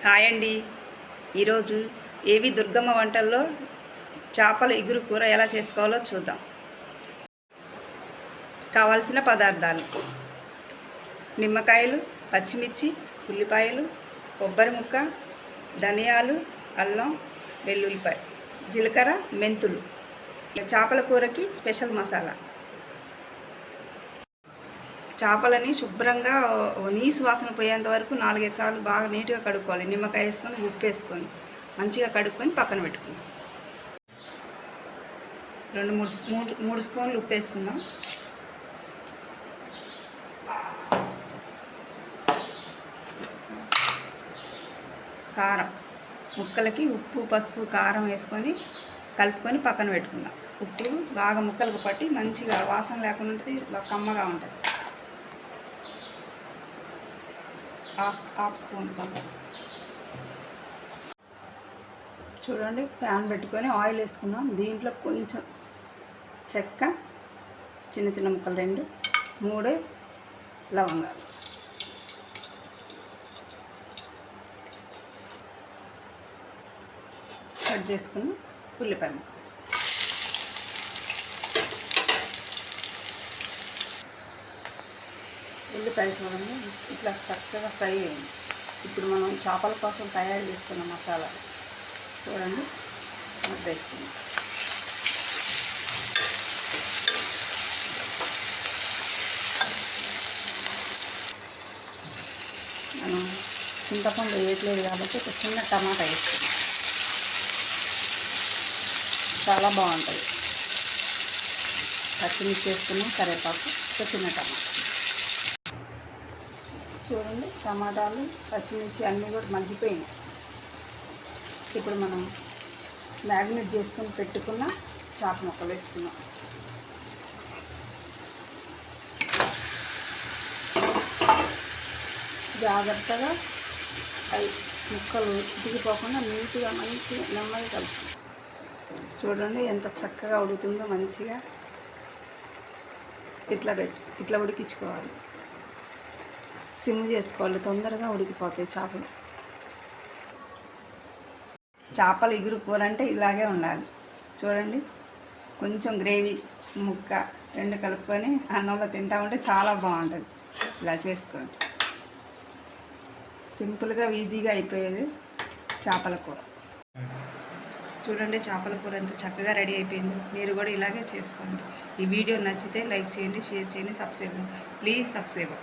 Hi అండి. ఈరోజు ఏవి దుర్గమ్మ వంటల్లో చేపల ఇగురు కూర ఎలా చేసుకోవాలో చూద్దాం. కావాల్సిన పదార్థాలు: నిమ్మకాయలు, పచ్చిమిర్చి, ఉల్లిపాయలు, కొబ్బరి ముక్క, ధనియాలు, అల్లం, వెల్లుల్లిపాయ, జీలకర్ర, మెంతులు. చేపల కూరకి స్పెషల్ మసాలా. చేపలని శుభ్రంగా నీసు వాసన పోయేంత వరకు 4-5 సార్లు బాగా నీట్గా కడుక్కోవాలి. నిమ్మకాయ వేసుకొని ఉప్పు వేసుకొని మంచిగా కడుక్కొని పక్కన పెట్టుకుందాం. 2-3 స్పూన్లు ఉప్పు వేసుకుందాం. కారం, ముక్కలకి ఉప్పు, పసుపు, కారం వేసుకొని కలుపుకొని పక్కన పెట్టుకుందాం. ఉప్పు బాగా ముక్కలకు పట్టి మంచిగా వాసన లేకుండా ఉంటుంది, కమ్మగా ఉంటుంది. హాఫ్ స్పూన్ పసుపు. చూడండి, ప్యాన్ పెట్టుకొని ఆయిల్ వేసుకున్నాం. దీంట్లో కొంచెం చెక్క, చిన్న చిన్న ముక్కలు 2-3 లవంగాలు, కట్ చేసుకుని ఉల్లిపాయ ముక్క వేసుకున్నాం. ఉల్లిపాయ చూడండి ఇట్లా చక్కగా ఫ్రై అయింది. ఇప్పుడు మనం చేపల కోసం తయారు చేసుకున్న మసాలా చూడండి వేసుకుందాం. మనం చింతపండు వేయట్లేదు కాబట్టి ఒక చిన్న టమాటా వేసుకుందాం. చాలా బాగుంటుంది. పచ్చిమిర్చి వేసుకున్నాం, కరివేపాకు, ఒక చిన్న టమాటా. చూడండి, టమాటాలు, పచ్చిమిర్చి అన్నీ కూడా మగ్గిపోయినాయి. ఇప్పుడు మనం మ్యారినేట్ చేసుకొని పెట్టుకున్న చేప ముక్కలు వేసుకున్నాం. జాగ్రత్తగా అవి ముక్కలు దిగిపోకుండా నీట్గా మంచిగా నెమ్మది కలుపుతాం. చూడండి ఎంత చక్కగా ఉడుకుతుందో. మంచిగా ఇట్లా ఉడికించుకోవాలి. సిమ్ చేసుకోవాలి, తొందరగా ఉడికిపోతాయి చేపలు. చేపల ఇగురు కూర అంటే ఇలాగే ఉండాలి. చూడండి, కొంచెం గ్రేవీ ముక్క 2 కలుపుకొని అన్నంలో తింటా ఉంటే చాలా బాగుంటుంది. ఇలా చేసుకోండి. సింపుల్గా ఈజీగా అయిపోయేది చేపల కూర. చూడండి, చేపల కూర ఎంత చక్కగా రెడీ అయిపోయింది. మీరు కూడా ఇలాగే చేసుకోండి. ఈ వీడియో నచ్చితే లైక్ చేయండి, షేర్ చేయండి, సబ్స్క్రైబ్. Please subscribe.